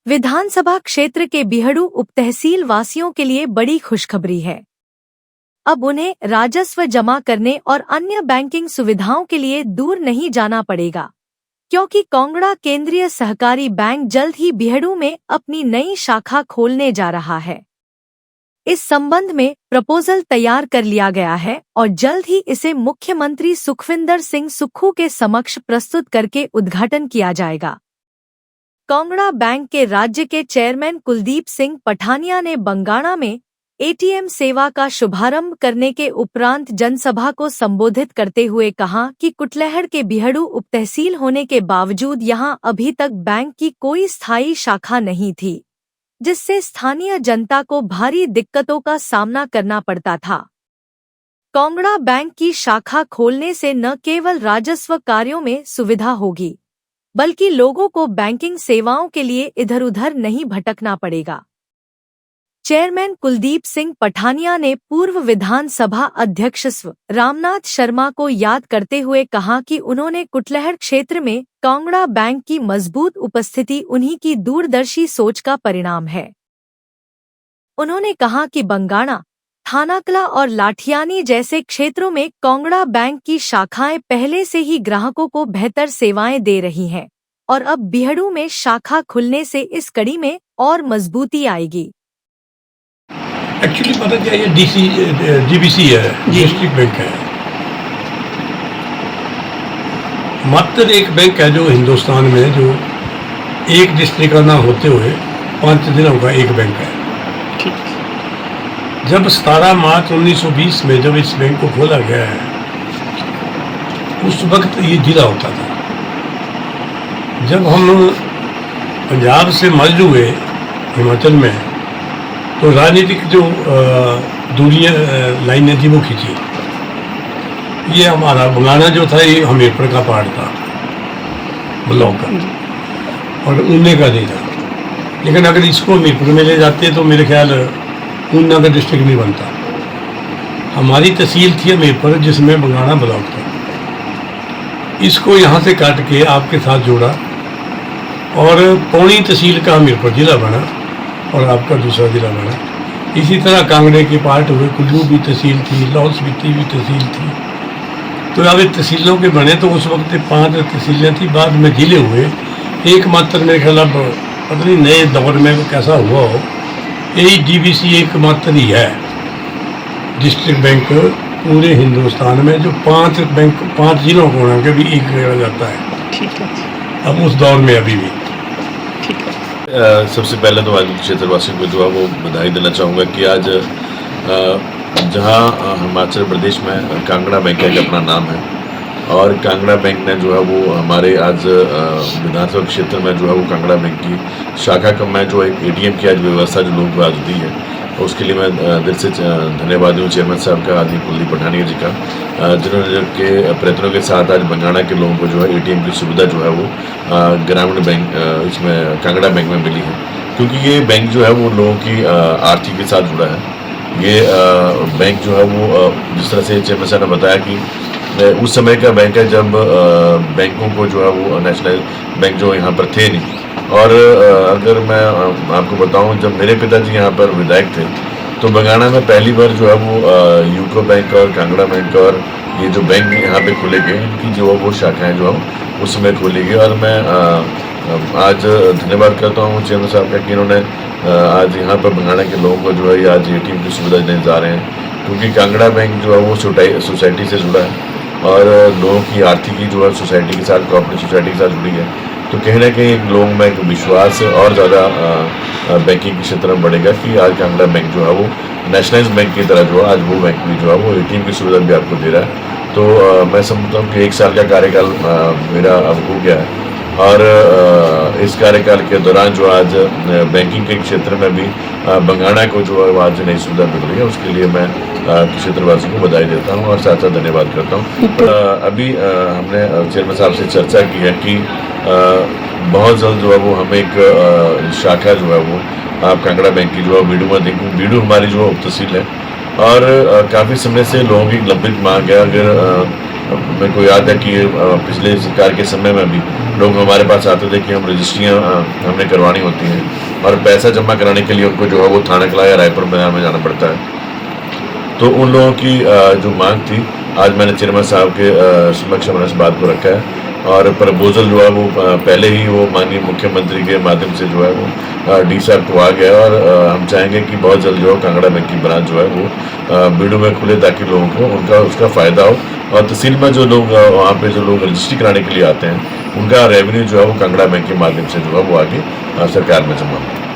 विधानसभा क्षेत्र के बिहड़ू उपतहसील वासियों के लिए बड़ी खुशखबरी है। अब उन्हें राजस्व जमा करने और अन्य बैंकिंग सुविधाओं के लिए दूर नहीं जाना पड़ेगा, क्योंकि कांगड़ा केंद्रीय सहकारी बैंक जल्द ही बिहड़ू में अपनी नई शाखा खोलने जा रहा है। इस संबंध में प्रपोजल तैयार कर लिया गया है और जल्द ही इसे मुख्यमंत्री सुखविंदर सिंह सुक्खू के समक्ष प्रस्तुत करके उद्घाटन किया जाएगा। कांगड़ा बैंक के राज्य के चेयरमैन कुलदीप सिंह पठानिया ने बंगाणा में एटीएम सेवा का शुभारंभ करने के उपरांत जनसभा को संबोधित करते हुए कहा कि कुटलैहड़ के बिहड़ू उपतहसील होने के बावजूद यहां अभी तक बैंक की कोई स्थायी शाखा नहीं थी, जिससे स्थानीय जनता को भारी दिक्कतों का सामना करना पड़ता था। कांगड़ा बैंक की शाखा खोलने से न केवल राजस्व कार्यों में सुविधा होगी, बल्कि लोगों को बैंकिंग सेवाओं के लिए इधर-उधर नहीं भटकना पड़ेगा। चेयरमैन कुलदीप सिंह पठानिया ने पूर्व विधानसभा अध्यक्ष स्व रामनाथ शर्मा को याद करते हुए कहा कि उन्होंने कुटलैहड़ क्षेत्र में कांगड़ा बैंक की मजबूत उपस्थिति उन्हीं की दूरदर्शी सोच का परिणाम है। उन्होंने कहा कि बंगाणा, थानाकला और लाठियानी जैसे क्षेत्रों में कांगड़ा बैंक की शाखाएं पहले से ही ग्राहकों को बेहतर सेवाएं दे रही हैं और अब बिहड़ू में शाखा खुलने से इस कड़ी में और मजबूती आएगी। एक्चुअली पता क्या, ये डीबीसी है, डिस्ट्रिक्ट बैंक है। मात्र एक बैंक है जो हिंदुस्तान में जो एक डिस्ट्रिक्ट का ना होते हुए 5 जिलों का एक बैंक है। जब 17 मार्च 1920 में जब इस बैंक को खोला गया है, उस वक्त ये जिला होता था। जब हम पंजाब से मर्ज हुए हिमाचल में, तो राजनीतिक जो दूरियां लाइनें थी वो खींची। ये हमारा बंगाणा जो था ये हमीरपुर का पार्ट था, ब्लॉक का, और ऊना का नहीं था। लेकिन अगर इसको हमीरपुर में ले जाते तो मेरे ख्याल ऊना का डिस्ट्रिक्ट नहीं बनता। हमारी तहसील थी हमीरपुर, जिसमें बंगाणा ब्लॉक था। इसको यहाँ से काट के आपके साथ जोड़ा और पौनी तहसील का हमीरपुर जिला बना और आपका दूसरा जिला बना। इसी तरह कांगड़े के पार्ट हुए, कुल्लू भी तहसील थी, लाहौल स्पीति भी तहसील थी। तो अब तहसीलों के बने तो उस वक्त 5 तहसीलें थी, बाद में जिले हुए। एकमात्र मेरे ख्याल अब पता नहीं नए दौर में कैसा हुआ हो, यही डीबीसी एकमात्र ही है डिस्ट्रिक्ट बैंक पूरे हिंदुस्तान में जो 5 जिलों को होना के भी एक कहा जाता है। ठीक है। अब उस दौर में अभी भी सबसे पहले तो आज क्षेत्रवासियों को जो है वो बधाई देना चाहूँगा कि आज जहाँ हिमाचल प्रदेश में कांगड़ा बैंक का अपना नाम है और कांगड़ा बैंक ने जो है वो हमारे आज विधानसभा क्षेत्र में जो है वो कांगड़ा बैंक की शाखा का में जो एक एटीएम की आज व्यवस्था जो लोगों को आज दी है, उसके लिए मैं दिल से धन्यवाद दूँ चेयरमैन साहब का, आदि कुलदीप पठानिया जी का, जिन्होंने के प्रयत्नों के साथ आज बंगाणा के लोगों को जो है एटीएम की सुविधा जो है वो ग्रामीण बैंक इसमें कांगड़ा बैंक में मिली है। क्योंकि ये बैंक जो है वो लोगों की आर्थिक के साथ जुड़ा है। ये बैंक जो है वो जिस तरह से चेयरमैन साहब ने बताया कि उस समय का बैंक है जब बैंकों को जो है वो नेशनल बैंक जो यहाँ पर थे नहीं। और अगर मैं आपको बताऊं, जब मेरे पिताजी यहाँ पर विधायक थे तो बंगाणा में पहली बार जो है वो यूको बैंक और कांगड़ा बैंक और ये जो बैंक यहाँ पे खोले गए, इनकी जो वो शाखाएं जो है उस समय खोली गई। और मैं आज धन्यवाद करता हूँ चेयरमैन साहब का कि इन्होंने आज यहाँ पर बंगाणा के लोगों को जो है आज एटीएम की सुविधा देने जा रहे हैं। क्योंकि कांगड़ा बैंक जो है वो सोसाइटी से जुड़ा है और लोगों की आर्थिकी जो है सोसाइटी के साथ, कोऑपरेटिव सोसाइटी के साथ जुड़ी है। तो कहीं ना कहीं लोगों में एक विश्वास और ज़्यादा बैंकिंग के क्षेत्र में बढ़ेगा कि आज कांगड़ा बैंक जो है वो नेशनलाइज्ड बैंक की तरह जो है आज वो बैंक भी जो है वो एटीएम की सुविधा भी आपको दे रहा है। तो मैं समझता हूँ कि 1 साल का कार्यकाल मेरा अब हो गया है और इस कार्यकाल के दौरान जो आज बैंकिंग के क्षेत्र में भी बंगाणा को जो है आज नई सुविधा मिल रही है, उसके लिए मैं क्षेत्रवासियों को बधाई देता हूं और साथ साथ धन्यवाद करता हूं। अभी हमने चेयरमैन साहब से चर्चा की है कि बहुत जल्द जो है वो हमें एक शाखा जो है वो कांगड़ा बैंक की जो है बीडू में देंगे। बीडू हमारी जो उप तहसील है और काफ़ी समय से लोगों की लंबित मांग है। अगर मेरे को याद है कि पिछले सरकार के समय में भी लोग हमारे पास आते थे कि हम रजिस्ट्रियाँ हमें करवानी होती हैं और पैसा जमा कराने के लिए उनको जो है वो थाना कला या रायपुर मैदान में जाना पड़ता है। तो उन लोगों की जो मांग थी, आज मैंने चेयरमैन साहब के समक्ष हमने इस बात को रखा है और प्रपोजल जो है वो पहले ही वो माननीय मुख्यमंत्री के माध्यम से जो है वो डी साहब को आ गया और हम चाहेंगे कि बहुत जल्द जो है कांगड़ा बैंक की ब्रांच जो है वो बीडू में खुले ताकि लोगों को उसका फ़ायदा हो और तहसील में जो लोग वहाँ पे जो लोग रजिस्ट्री कराने के लिए आते हैं उनका रेवेन्यू जो है वो कांगड़ा बैंक के माध्यम से जो है वो आगे सरकार में जमा हो।